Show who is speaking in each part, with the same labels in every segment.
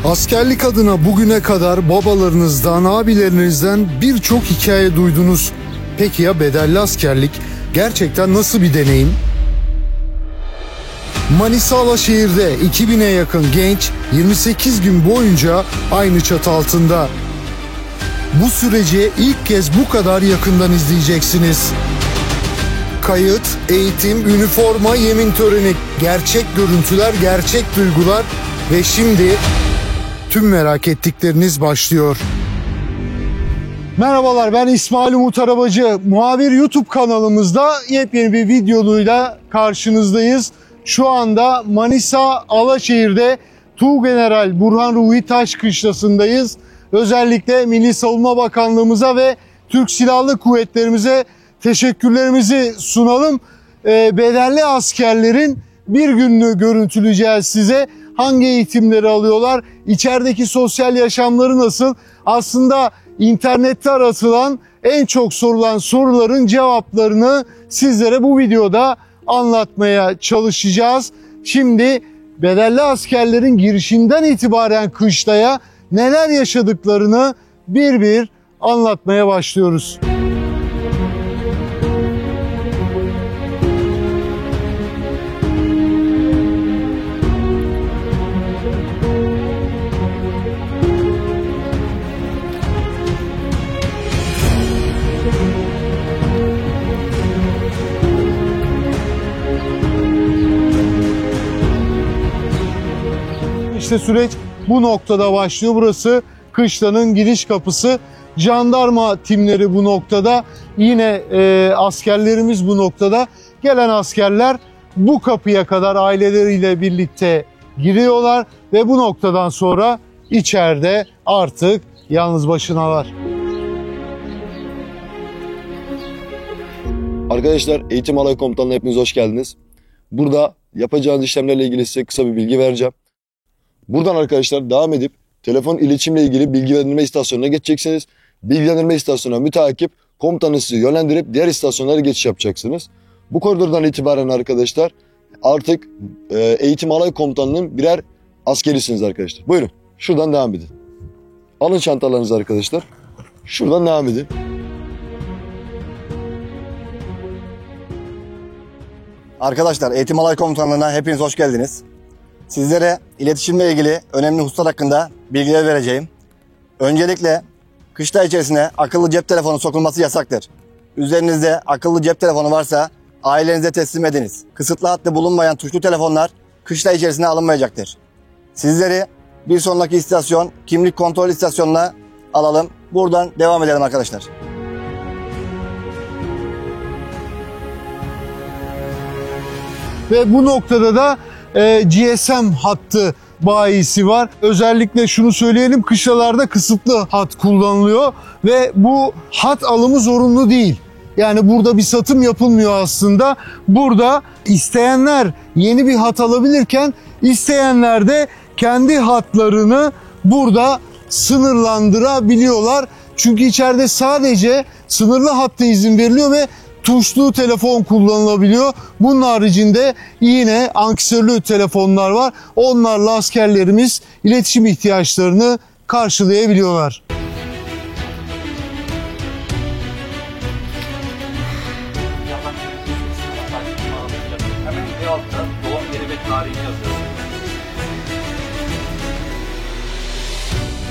Speaker 1: Askerlik adına bugüne kadar babalarınızdan, abilerinizden birçok hikaye duydunuz. Peki ya bedelli askerlik gerçekten nasıl bir deneyim? Manisa Alaşehir'de 2000'e yakın genç 28 gün boyunca aynı çatı altında. Bu süreci ilk kez bu kadar yakından izleyeceksiniz. Kayıt, eğitim, üniforma, yemin töreni, gerçek görüntüler, gerçek duygular ve şimdi tüm merak ettikleriniz başlıyor. Merhabalar, ben İsmail Umut Arabacı. Muhabir YouTube kanalımızda yepyeni bir videoluyla karşınızdayız. Şu anda Manisa Alaşehir'de Tuğgeneral Burhan Ruhi Taş Kışlası'ndayız. Özellikle Milli Savunma Bakanlığımıza ve Türk Silahlı Kuvvetlerimize teşekkürlerimizi sunalım. Bedelli askerlerin bir gününü görüntüleyeceğiz size. Hangi eğitimleri alıyorlar? İçerideki sosyal yaşamları nasıl? Aslında internette aratılan en çok sorulan soruların cevaplarını sizlere bu videoda anlatmaya çalışacağız. Şimdi bedelli askerlerin girişinden itibaren kışlaya neler yaşadıklarını bir bir anlatmaya başlıyoruz. İşte süreç bu noktada başlıyor. Burası kışlanın giriş kapısı. Jandarma timleri bu noktada. Yine askerlerimiz bu noktada. Gelen askerler bu kapıya kadar aileleriyle birlikte giriyorlar ve bu noktadan sonra içeride artık yalnız başınalar.
Speaker 2: Arkadaşlar, Eğitim Alay Komutanlığı'na hepiniz hoş geldiniz. Burada yapacağınız işlemlerle ilgili size kısa bir bilgi vereceğim. Buradan arkadaşlar devam edip telefon iletişimle ilgili bilgilendirme istasyonuna geçeceksiniz. Bilgilendirme istasyonuna müteakip komutanı sizi yönlendirip diğer istasyonlara geçiş yapacaksınız. Bu koridordan itibaren arkadaşlar artık Eğitim Alay Komutanlığı'nın birer askerisiniz arkadaşlar. Buyurun, şuradan devam edin. Alın çantalarınızı arkadaşlar. Şuradan devam edin.
Speaker 3: Arkadaşlar, Eğitim Alay Komutanlığı'na hepiniz hoş geldiniz. Sizlere iletişimle ilgili önemli hususlar hakkında bilgiler vereceğim. Öncelikle kışla içerisine akıllı cep telefonu sokulması yasaktır. Üzerinizde akıllı cep telefonu varsa ailenize teslim ediniz. Kısıtlı hattı bulunmayan tuşlu telefonlar kışla içerisine alınmayacaktır. Sizleri bir sonraki istasyon kimlik kontrol istasyonuna alalım. Buradan devam edelim arkadaşlar.
Speaker 1: Ve bu noktada da GSM hattı bayisi var. Özellikle şunu söyleyelim, kışlalarda kısıtlı hat kullanılıyor ve bu hat alımı zorunlu değil. Yani burada bir satım yapılmıyor aslında. Burada isteyenler yeni bir hat alabilirken isteyenler de kendi hatlarını burada sınırlandırabiliyorlar. Çünkü içeride sadece sınırlı hatta izin veriliyor ve tuşlu telefon kullanılabiliyor. Bunun haricinde yine ankesörlü telefonlar var. Onlarla askerlerimiz iletişim ihtiyaçlarını karşılayabiliyorlar.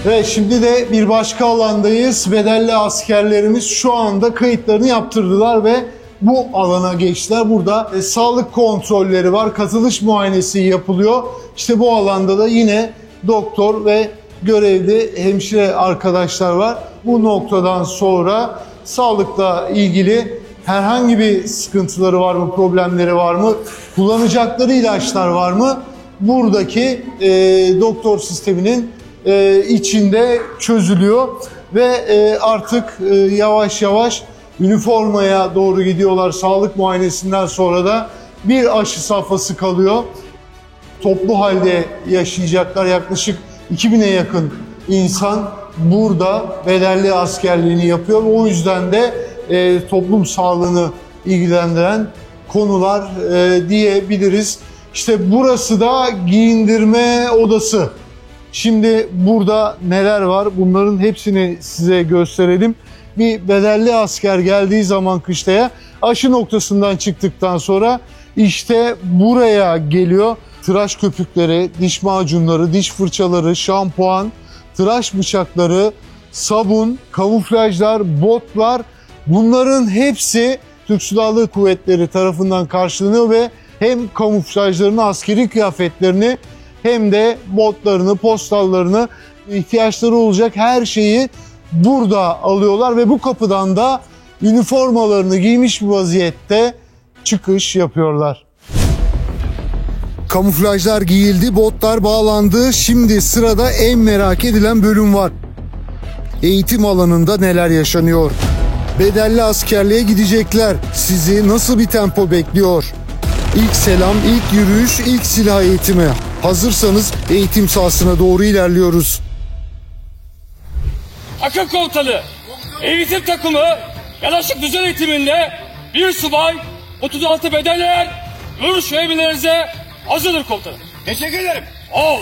Speaker 1: Ve şimdi de bir başka alandayız. Bedelli askerlerimiz şu anda kayıtlarını yaptırdılar ve bu alana geçtiler. Burada sağlık kontrolleri var, katılış muayenesi yapılıyor. İşte bu alanda da yine doktor ve görevli hemşire arkadaşlar var. Bu noktadan sonra sağlıkla ilgili herhangi bir sıkıntıları var mı, problemleri var mı, kullanacakları ilaçlar var mı? Buradaki doktor sisteminin içinde çözülüyor ve artık yavaş yavaş üniformaya doğru gidiyorlar. Sağlık muayenesinden sonra da bir aşı safhası kalıyor. Toplu halde yaşayacaklar. Yaklaşık 2000'e yakın insan burada bedelli askerliğini yapıyor. O yüzden de toplum sağlığını ilgilendiren konular diyebiliriz. İşte burası da giyindirme odası. Şimdi burada neler var? Bunların hepsini size gösterelim. Bir bedelli asker geldiği zaman kışlaya aşı noktasından çıktıktan sonra işte buraya geliyor. Tıraş köpükleri, diş macunları, diş fırçaları, şampuan, tıraş bıçakları, sabun, kamuflajlar, botlar, bunların hepsi Türk Silahlı Kuvvetleri tarafından karşılanıyor ve hem kamuflajlarını, askeri kıyafetlerini hem de botlarını, postallarını, ihtiyaçları olacak her şeyi burada alıyorlar ve bu kapıdan da üniformalarını giymiş bir vaziyette çıkış yapıyorlar. Kamuflajlar giyildi, botlar bağlandı. Şimdi sırada en merak edilen bölüm var. Eğitim alanında neler yaşanıyor? Bedelli askerliğe gidecekler. Sizi nasıl bir tempo bekliyor? İlk selam, ilk yürüyüş, ilk silah eğitimi. Hazırsanız eğitim sahasına doğru ilerliyoruz.
Speaker 4: Akın komutanı, eğitim takımı yanaşık düzen eğitiminde bir subay, 36 bedeller, vuruş ve emirlerinize hazırdır komutanım.
Speaker 5: Teşekkür ederim.
Speaker 4: Ol.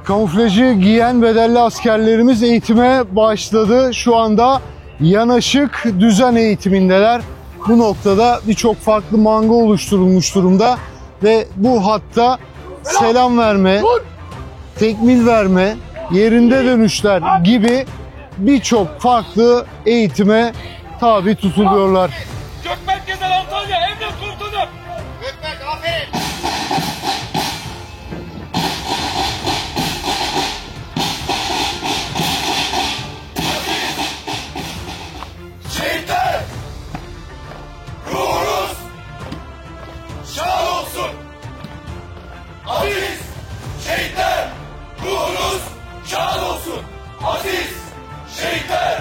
Speaker 1: Kamuflajı giyen bedelli askerlerimiz eğitime başladı. Şu anda yanaşık düzen eğitimindeler. Bu noktada birçok farklı manga oluşturulmuş durumda ve bu hatta selam verme, tekmil verme, yerinde dönüşler gibi birçok farklı eğitime tabi tutuluyorlar.
Speaker 4: Gökberk Gezer Antalya, emret komutanım.
Speaker 5: Gökberk aferin.
Speaker 4: Şehitler, ruhunuz şad olsun. Aziz şehitler, ruhunuz şad olsun. Aziz şehitler,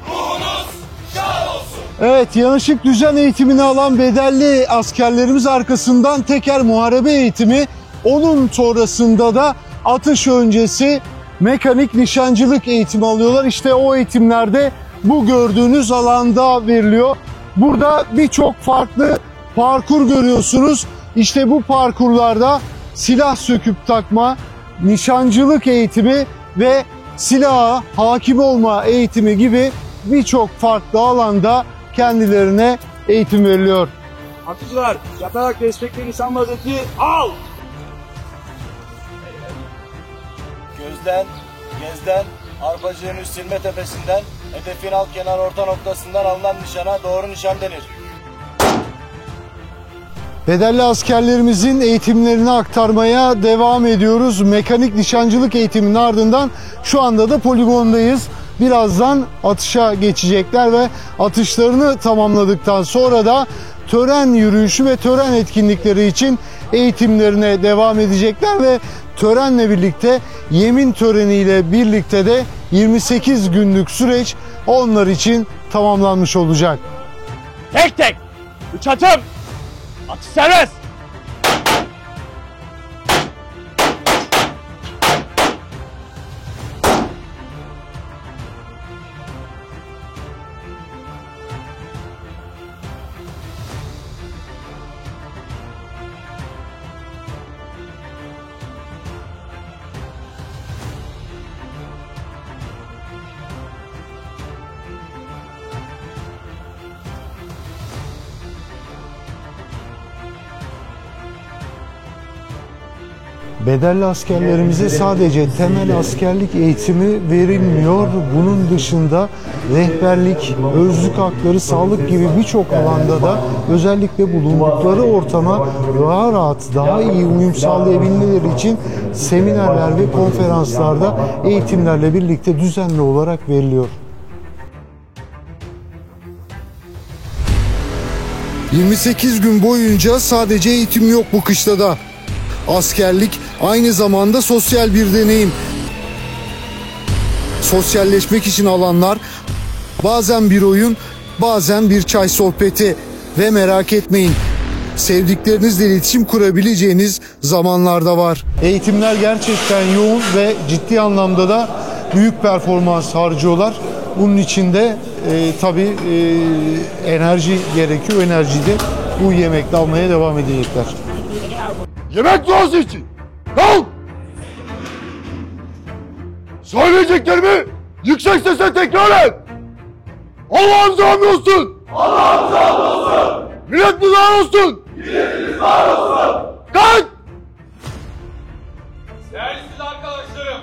Speaker 4: ruhunuz şad olsun.
Speaker 1: Evet, yanaşık düzen eğitimini alan bedelli askerlerimiz arkasından teker muharebe eğitimi, onun sonrasında da atış öncesi mekanik nişancılık eğitimi alıyorlar. İşte o eğitimlerde bu gördüğünüz alanda veriliyor. Burada birçok farklı parkur görüyorsunuz. İşte bu parkurlarda silah söküp takma, nişancılık eğitimi ve silaha hakim olma eğitimi gibi birçok farklı alanda kendilerine eğitim veriliyor.
Speaker 4: Atıcılar, yatarak destekli nişan vaziyeti al.
Speaker 5: Gözden, gezden, arpacığın üst silme tepesinden, hedefin alt kenar orta noktasından alınan nişana doğru nişan denir.
Speaker 1: Bedelli askerlerimizin eğitimlerini aktarmaya devam ediyoruz. Mekanik nişancılık eğitiminin ardından şu anda da poligondayız. Birazdan atışa geçecekler ve atışlarını tamamladıktan sonra da tören yürüyüşü ve tören etkinlikleri için eğitimlerine devam edecekler ve törenle birlikte yemin töreniyle birlikte de 28 günlük süreç onlar için tamamlanmış olacak.
Speaker 4: Tek tek, 3 atım. Atış serbest.
Speaker 1: Bedelli askerlerimize sadece temel askerlik eğitimi verilmiyor. Bunun dışında rehberlik, özlük hakları, sağlık gibi birçok alanda da özellikle bulundukları ortama daha rahat, daha iyi uyum sağlayabilmeleri için seminerler ve konferanslarda eğitimlerle birlikte düzenli olarak veriliyor. 28 gün boyunca sadece eğitim yok bu kışlada. Askerlik aynı zamanda sosyal bir deneyim. Sosyalleşmek için alanlar, bazen bir oyun, bazen bir çay sohbeti ve merak etmeyin, sevdiklerinizle iletişim kurabileceğiniz zamanlarda var. Eğitimler gerçekten yoğun ve ciddi anlamda da büyük performans harcıyorlar. Bunun için de tabii enerji gerekiyor. Enerjiyi de bu yemekte almaya devam edecekler.
Speaker 2: Yemek duası için. Kalk! Söyleyeceklerimi yüksek sesle tekrar et. Allah'ımıza hamdolsun. Allah'ımıza hamdolsun. Milletimize var olsun. Milletimize var olsun. Kalk!
Speaker 4: Değerli siz arkadaşlarım,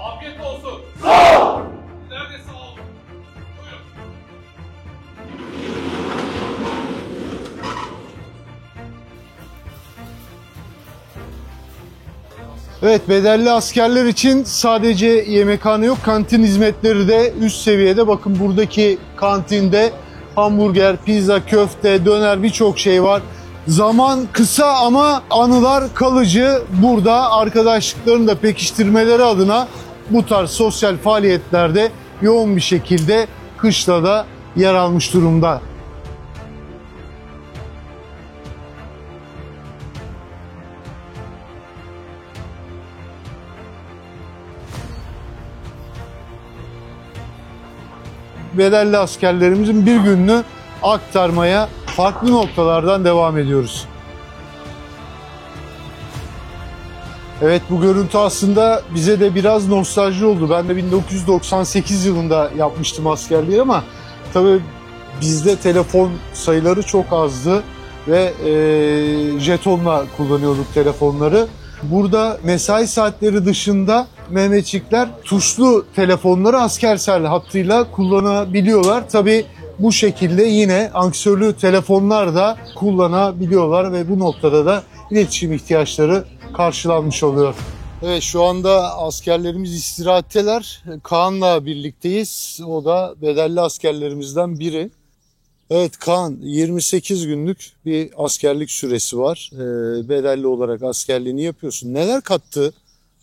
Speaker 4: afiyet olsun. Sağ ol. Sizler de sağ olun. Buyurun.
Speaker 1: Evet, bedelli askerler için sadece yemekhane yok, kantin hizmetleri de üst seviyede. Bakın buradaki kantinde hamburger, pizza, köfte, döner birçok şey var. Zaman kısa ama anılar kalıcı. Burada arkadaşlıklarını da pekiştirmeleri adına bu tarz sosyal faaliyetlerde yoğun bir şekilde kışla da yer almış durumda. Bedelli askerlerimizin bir gününü aktarmaya farklı noktalardan devam ediyoruz. Evet, bu görüntü aslında bize de biraz nostalji oldu. Ben de 1998 yılında yapmıştım askerliği ama tabii bizde telefon sayıları çok azdı ve jetonla kullanıyorduk telefonları. Burada mesai saatleri dışında Mehmetçikler tuşlu telefonları Askersel hattıyla kullanabiliyorlar. Tabii bu şekilde yine anksörlü telefonlar da kullanabiliyorlar ve bu noktada da iletişim ihtiyaçları karşılanmış oluyor. Evet, şu anda askerlerimiz istirahatteler. Kaan'la birlikteyiz. O da bedelli askerlerimizden biri. Evet Kaan, 28 günlük bir askerlik süresi var. Bedelli olarak askerliğini yapıyorsun. Neler kattı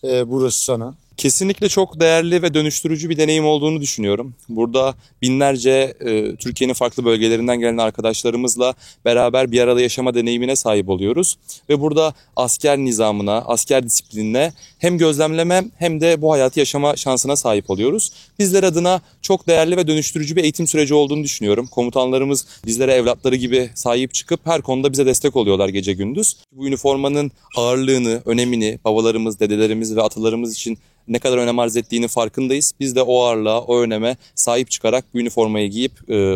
Speaker 1: burası sana?
Speaker 6: Kesinlikle çok değerli ve dönüştürücü bir deneyim olduğunu düşünüyorum. Burada binlerce Türkiye'nin farklı bölgelerinden gelen arkadaşlarımızla beraber bir arada yaşama deneyimine sahip oluyoruz. Ve burada asker nizamına, asker disiplinine hem gözlemleme hem de bu hayatı yaşama şansına sahip oluyoruz. Bizler adına çok değerli ve dönüştürücü bir eğitim süreci olduğunu düşünüyorum. Komutanlarımız bizlere evlatları gibi sahip çıkıp her konuda bize destek oluyorlar gece gündüz. Bu üniformanın ağırlığını, önemini babalarımız, dedelerimiz ve atalarımız için ne kadar önem arz ettiğini farkındayız. Biz de o ağırlığa, o öneme sahip çıkarak bu üniformayı giyip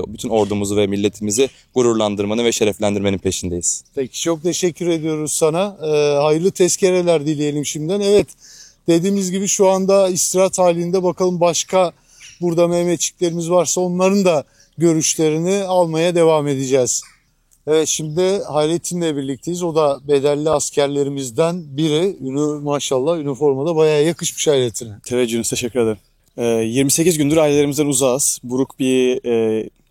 Speaker 6: bütün ordumuzu ve milletimizi gururlandırmanın ve şereflendirmenin peşindeyiz.
Speaker 1: Peki, çok teşekkür ediyoruz sana. Hayırlı tezkereler dileyelim şimdiden. Evet, dediğimiz gibi şu anda istirahat halinde, bakalım başka burada Mehmetçiklerimiz varsa onların da görüşlerini almaya devam edeceğiz. Evet, şimdi Hayrettin'le birlikteyiz. O da bedelli askerlerimizden biri. Maşallah üniformada bayağı yakışmış Hayrettin'e.
Speaker 7: Teveccühünüz, teşekkür ederim. 28 gündür ailelerimizden uzağız. Buruk bir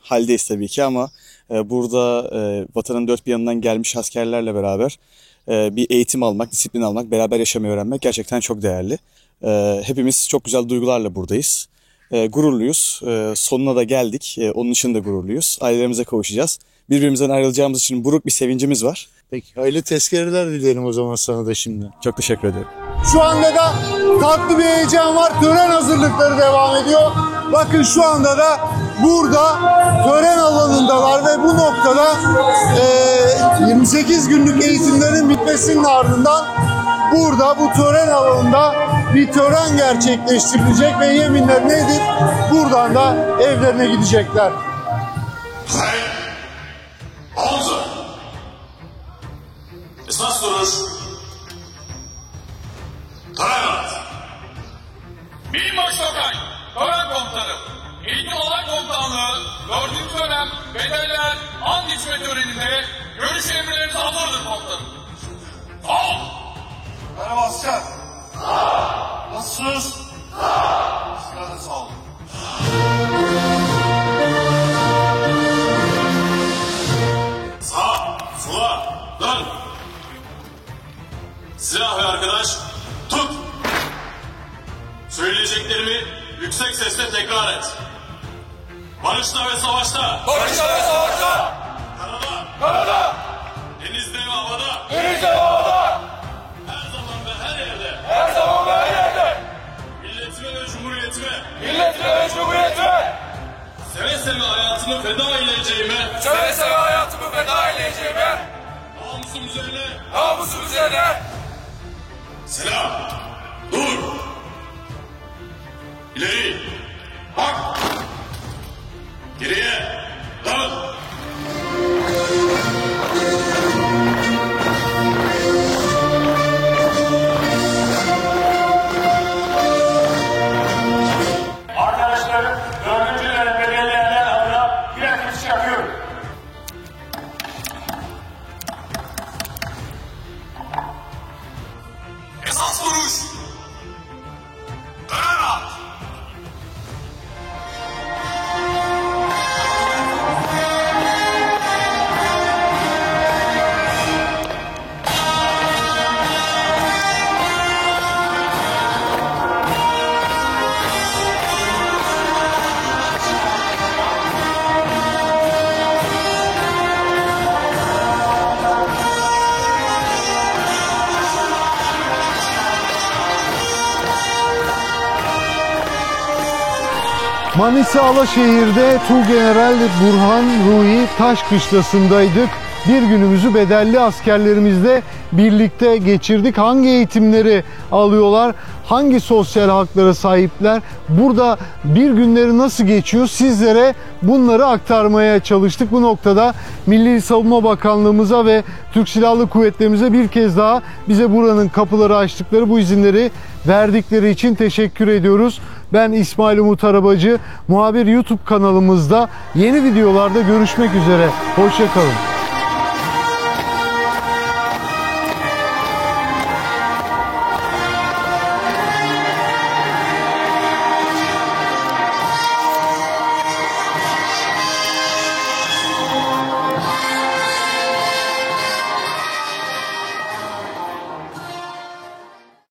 Speaker 7: haldeyiz tabii ki ama burada vatanın dört bir yanından gelmiş askerlerle beraber bir eğitim almak, disiplin almak, beraber yaşamayı öğrenmek gerçekten çok değerli. Hepimiz çok güzel duygularla buradayız. Gururluyuz. Sonuna da geldik. Onun için de gururluyuz. Ailelerimize kavuşacağız. Birbirimizden ayrılacağımız için buruk bir sevincimiz var.
Speaker 1: Peki, hayırlı tezkereler dilerim o zaman sana da şimdi.
Speaker 7: Çok teşekkür ederim.
Speaker 1: Şu anda da tatlı bir heyecan var. Tören hazırlıkları devam ediyor. Bakın şu anda da burada tören alanındalar ve bu noktada 28 günlük eğitimlerin bitmesinin ardından burada bu tören alanında bir tören gerçekleştirilecek ve yeminlerini edip buradan da evlerine gidecekler.
Speaker 8: Esas duruş. Taramat.
Speaker 4: Binbaşı Okay, tören komutanım. Eğitim Alay Komutanlığı 4. dönem bedeller and içme töreninde görüş emirleriniz hazırdır komutanım. Sağ ol.
Speaker 8: Merhaba asker. Nasılsınız? Sizler de sağ olun. Sağ, sola, dön. Silah ve arkadaş, tut. Söyleyeceklerimi yüksek sesle tekrar et. Barışta ve savaşta.
Speaker 4: Barışta ve savaşta.
Speaker 8: Karada.
Speaker 4: Karada.
Speaker 8: Denizde ve havada.
Speaker 4: Denizde ve havada.
Speaker 8: Her zaman ve her yerde.
Speaker 4: Her zaman ve her yerde.
Speaker 8: Milletime ve cumhuriyetime.
Speaker 4: Millet
Speaker 8: Seve seve hayatımı feda edeceğime,
Speaker 4: Seve seve hayatımı feda edeceğime,
Speaker 8: namusum üzerine, selam, dur, ileri, bak, geriye, dön.
Speaker 4: arkadaşlarım 4. dönem bedelli yerler adına bir atış yapıyorum.
Speaker 8: Esas vuruş, dönem at.
Speaker 1: Manisa Alaşehir'de Tuğgeneral Burhan Ruhi Taşkışlası'ndaydık. Bir günümüzü bedelli askerlerimizle birlikte geçirdik. Hangi eğitimleri alıyorlar? Hangi sosyal haklara sahipler? Burada bir günleri nasıl geçiyor? Sizlere bunları aktarmaya çalıştık. Bu noktada Milli Savunma Bakanlığımıza ve Türk Silahlı Kuvvetlerimize bir kez daha bize buranın kapıları açtıkları, bu izinleri verdikleri için teşekkür ediyoruz. Ben İsmail Umut Arabacı, muhabir YouTube kanalımızda yeni videolarda görüşmek üzere. Hoşça kalın.